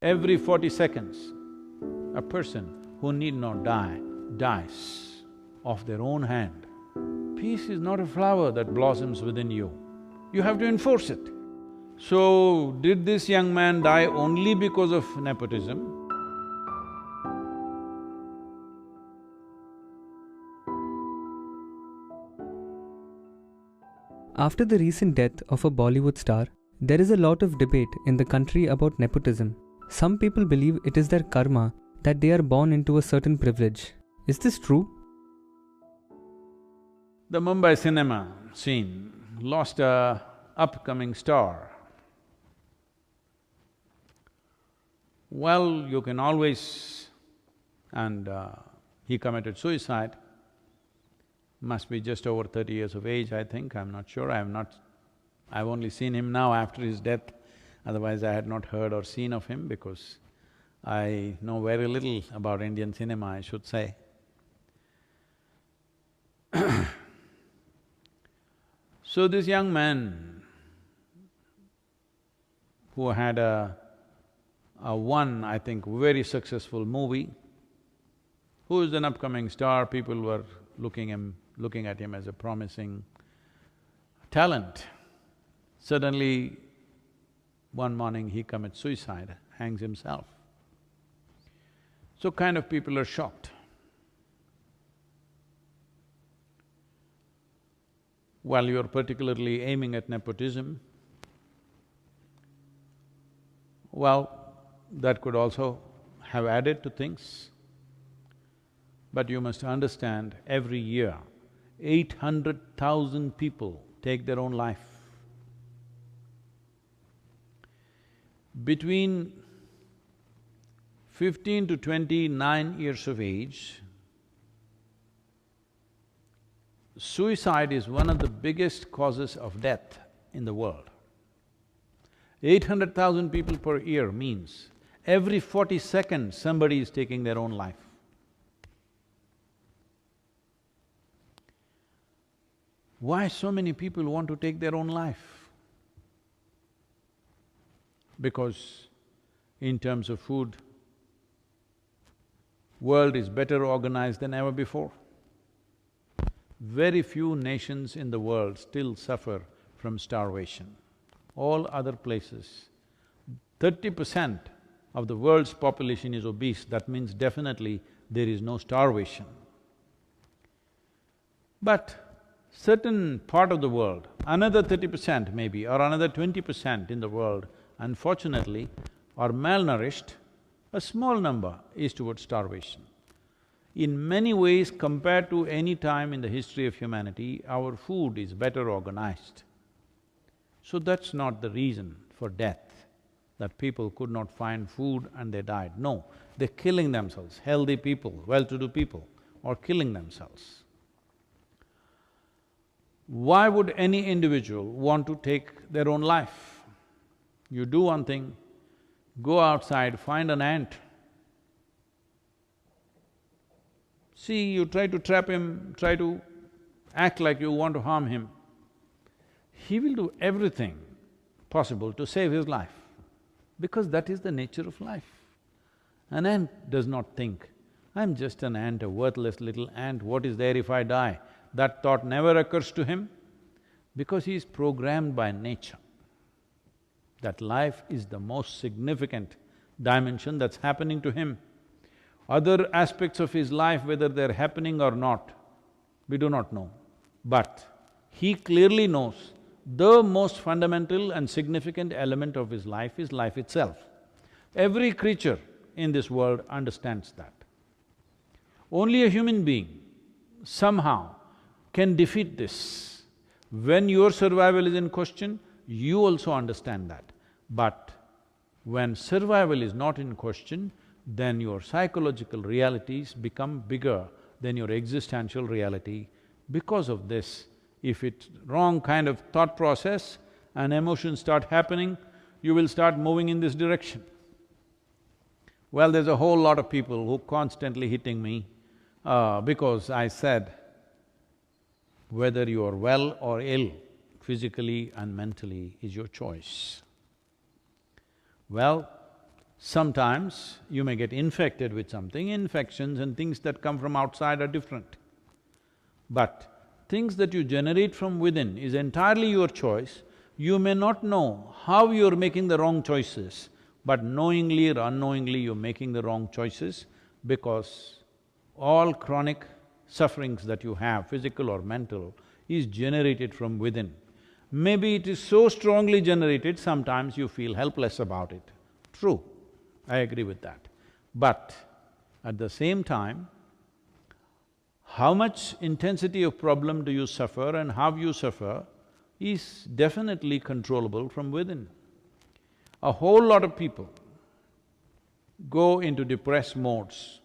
Every 40 seconds, a person who need not die, dies of their own hand. Peace is not a flower that blossoms within you, you have to enforce it. So, did this young man die only because of nepotism? After the recent death of a Bollywood star, there is a lot of debate in the country about nepotism. Some people believe it is their karma that they are born into a certain privilege. Is this true? The Mumbai cinema scene lost a upcoming star. Well, you can always… and he committed suicide, must be just over 30 years of age, I think, I'm not sure, I've only seen him now after his death, otherwise I had not heard or seen of him because I know very little about Indian cinema, I should say. So this young man who had a one, I think, very successful movie, who is an upcoming star, people were looking at him as a promising talent. Suddenly, one morning he commits suicide, hangs himself. So kind of people are shocked. While you're particularly aiming at nepotism, well, that could also have added to things. But you must understand, every year, 800,000 people take their own life. Between 15 to 29 years of age, suicide is one of the biggest causes of death in the world. 800,000 people per year means every 40 seconds somebody is taking their own life. Why so many people want to take their own life? Because in terms of food, world is better organized than ever before. Very few nations in the world still suffer from starvation. All other places, 30% of the world's population is obese, that means definitely there is no starvation. But certain part of the world, another 30% maybe, or another 20% in the world, unfortunately, are malnourished, a small number is towards starvation. In many ways, compared to any time in the history of humanity, our food is better organized. So that's not the reason for death, that people could not find food and they died. No, they're killing themselves. Healthy people, well-to-do people are killing themselves. Why would any individual want to take their own life? You do one thing, go outside, find an ant. See, you try to trap him, try to act like you want to harm him. He will do everything possible to save his life, because that is the nature of life. An ant does not think, I'm just an ant, a worthless little ant, what is there if I die? That thought never occurs to him, because he is programmed by nature that life is the most significant dimension that's happening to him. Other aspects of his life, whether they're happening or not, we do not know. But he clearly knows the most fundamental and significant element of his life is life itself. Every creature in this world understands that. Only a human being somehow can defeat this. When your survival is in question, you also understand that. But when survival is not in question, then your psychological realities become bigger than your existential reality. Because of this, if it's wrong kind of thought process and emotions start happening, you will start moving in this direction. Well, there's a whole lot of people who constantly hitting me, because I said, whether you are well or ill, physically and mentally, is your choice. Well, sometimes you may get infected with something. Infections and things that come from outside are different. But things that you generate from within is entirely your choice. You may not know how you're making the wrong choices, but knowingly or unknowingly you're making the wrong choices because all chronic sufferings that you have, physical or mental, is generated from within. Maybe it is so strongly generated, sometimes you feel helpless about it. True, I agree with that. But at the same time, how much intensity of problem do you suffer and how you suffer is definitely controllable from within. A whole lot of people go into depressed modes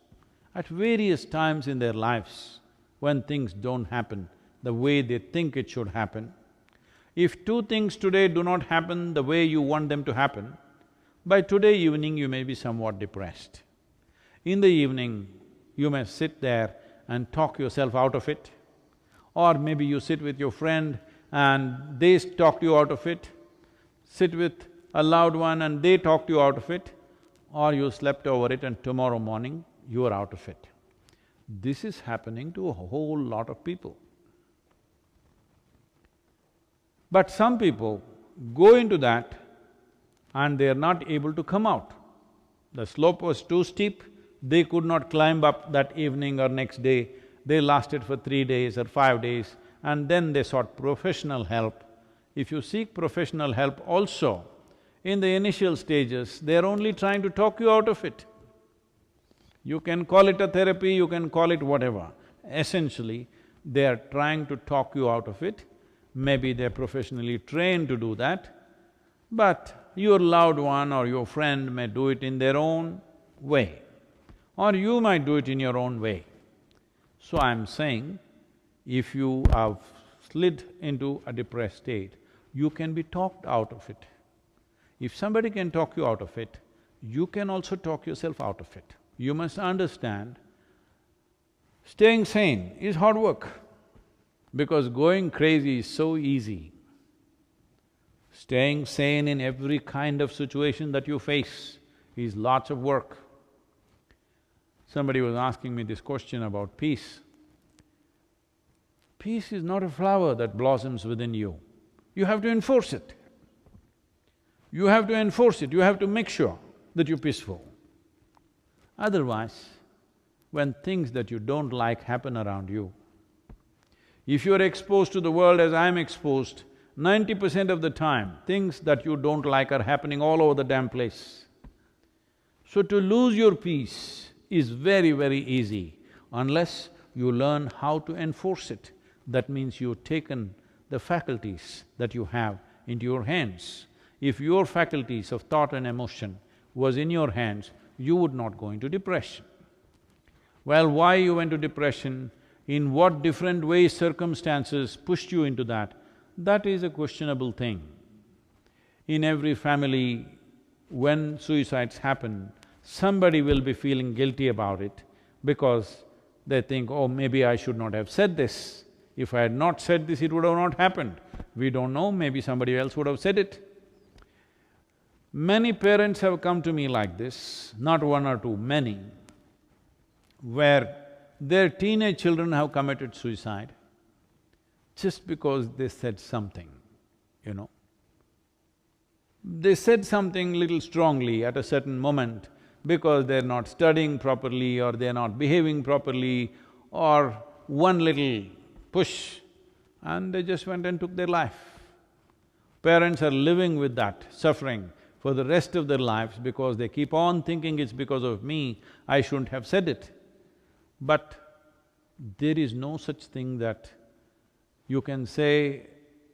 at various times in their lives when things don't happen the way they think it should happen. If two things today do not happen the way you want them to happen, by today evening you may be somewhat depressed. In the evening, you may sit there and talk yourself out of it, or maybe you sit with your friend and they talk you out of it, sit with a loved one and they talked you out of it, or you slept over it and tomorrow morning you are out of it. This is happening to a whole lot of people. But some people go into that and they are not able to come out. The slope was too steep, they could not climb up that evening or next day, they lasted for 3 days or 5 days, and then they sought professional help. If you seek professional help also, in the initial stages, they're only trying to talk you out of it. You can call it a therapy, you can call it whatever. Essentially, they are trying to talk you out of it. Maybe they're professionally trained to do that, but your loved one or your friend may do it in their own way, or you might do it in your own way. So I'm saying, if you have slid into a depressed state, you can be talked out of it. If somebody can talk you out of it, you can also talk yourself out of it. You must understand, staying sane is hard work, because going crazy is so easy. Staying sane in every kind of situation that you face is lots of work. Somebody was asking me this question about peace. Peace is not a flower that blossoms within you. You have to enforce it. You have to enforce it, you have to make sure that you're peaceful. Otherwise, when things that you don't like happen around you, if you're exposed to the world as I'm exposed, 90% of the time, things that you don't like are happening all over the damn place. So to lose your peace is very, very easy unless you learn how to enforce it. That means you've taken the faculties that you have into your hands. If your faculties of thought and emotion was in your hands, you would not go into depression. Well, why you went to depression, in what different ways circumstances pushed you into that is a questionable thing. In every family, when suicides happen, somebody will be feeling guilty about it because they think, oh, maybe I should not have said this. If I had not said this, it would have not happened. We don't know, maybe somebody else would have said it. Many parents have come to me like this, not one or two, many, where their teenage children have committed suicide just because they said something, you know. They said something little strongly at a certain moment because they're not studying properly or they're not behaving properly or one little push and they just went and took their life. Parents are living with that suffering for the rest of their lives because they keep on thinking it's because of me, I shouldn't have said it. But there is no such thing that you can say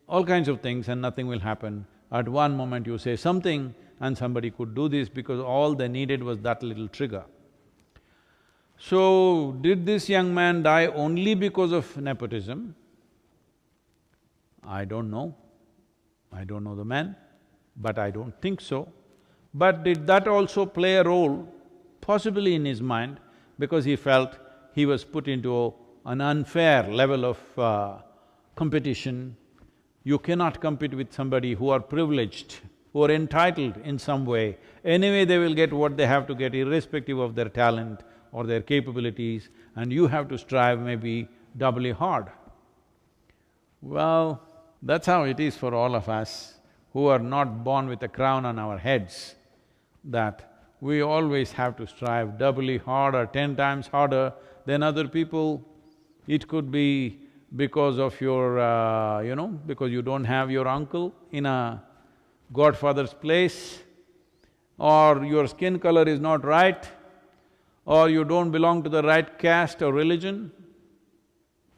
all kinds of things and nothing will happen. At one moment you say something and somebody could do this because all they needed was that little trigger. So, did this young man die only because of nepotism? I don't know. I don't know the man, but I don't think so. But did that also play a role? Possibly in his mind, because he felt he was put into an unfair level of competition. You cannot compete with somebody who are privileged, who are entitled in some way. Anyway, they will get what they have to get irrespective of their talent or their capabilities, and you have to strive maybe doubly hard. Well, that's how it is for all of us who are not born with a crown on our heads, that we always have to strive doubly hard or 10 times harder than other people. It could be because of your, because you don't have your uncle in a godfather's place, or your skin color is not right, or you don't belong to the right caste or religion.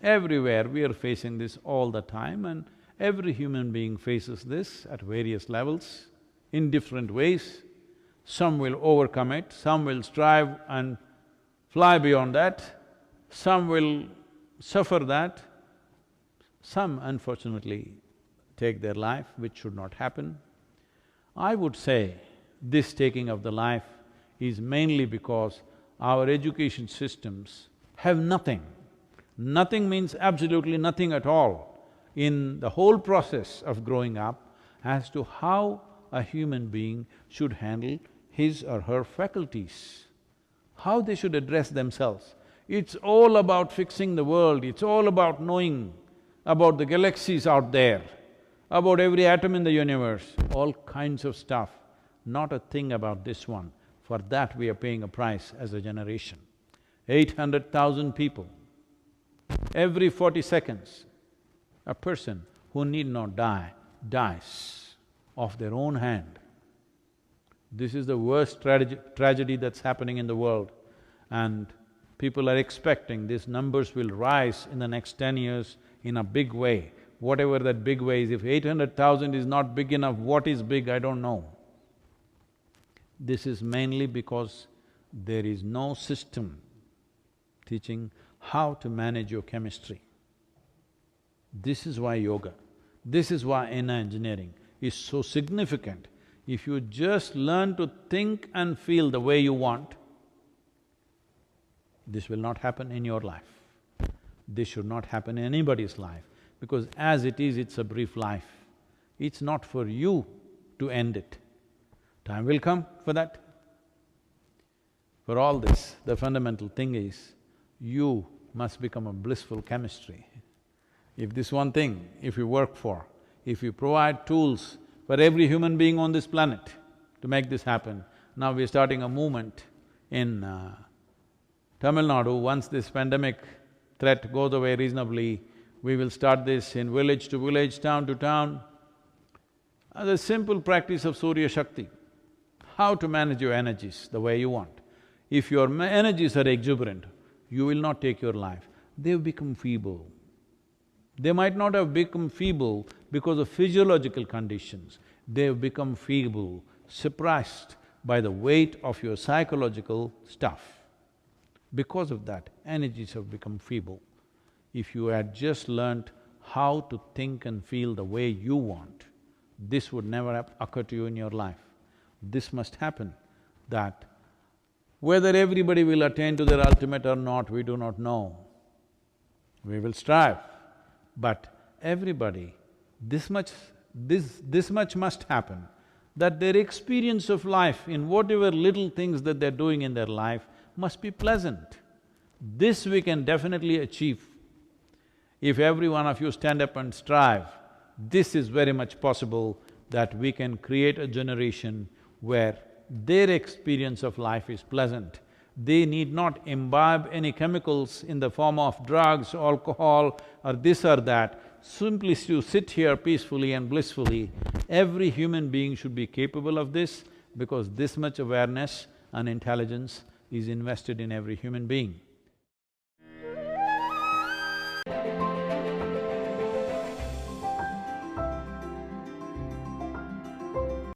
Everywhere we are facing this all the time, and every human being faces this at various levels, in different ways. Some will overcome it, some will strive and fly beyond that, some will suffer that, some unfortunately take their life, which should not happen. I would say this taking of the life is mainly because our education systems have nothing. Nothing means absolutely nothing at all in the whole process of growing up as to how a human being should handle his or her faculties, how they should address themselves. It's all about fixing the world, it's all about knowing about the galaxies out there, about every atom in the universe, all kinds of stuff, not a thing about this one. For that we are paying a price as a generation. 800,000 people. Every 40 seconds, a person who need not die, dies of their own hand. This is the worst tragedy that's happening in the world, and people are expecting these numbers will rise in the next 10 years in a big way. Whatever that big way is, if 800,000 is not big enough, what is big, I don't know. This is mainly because there is no system teaching how to manage your chemistry. This is why yoga, this is why inner engineering is so significant. If you just learn to think and feel the way you want, this will not happen in your life. This should not happen in anybody's life, because as it is, it's a brief life. It's not for you to end it. Time will come for that. For all this, the fundamental thing is, you must become a blissful chemistry. If this one thing, if you work for, if you provide tools for every human being on this planet to make this happen, now we're starting a movement in Tamil Nadu. Once this pandemic threat goes away reasonably, we will start this in village to village, town to town. The simple practice of Surya Shakti, how to manage your energies the way you want. If your energies are exuberant, you will not take your life. They've become feeble. They might not have become feeble because of physiological conditions. They've become feeble, suppressed by the weight of your psychological stuff. Because of that, energies have become feeble. If you had just learnt how to think and feel the way you want, this would never occur to you in your life. This must happen, that whether everybody will attain to their ultimate or not, we do not know. We will strive, but everybody, this much must happen, that their experience of life in whatever little things that they're doing in their life must be pleasant. This we can definitely achieve. If every one of you stand up and strive, this is very much possible that we can create a generation where their experience of life is pleasant. They need not imbibe any chemicals in the form of drugs, alcohol or this or that. Simply to sit here peacefully and blissfully, every human being should be capable of this, because this much awareness and intelligence is invested in every human being.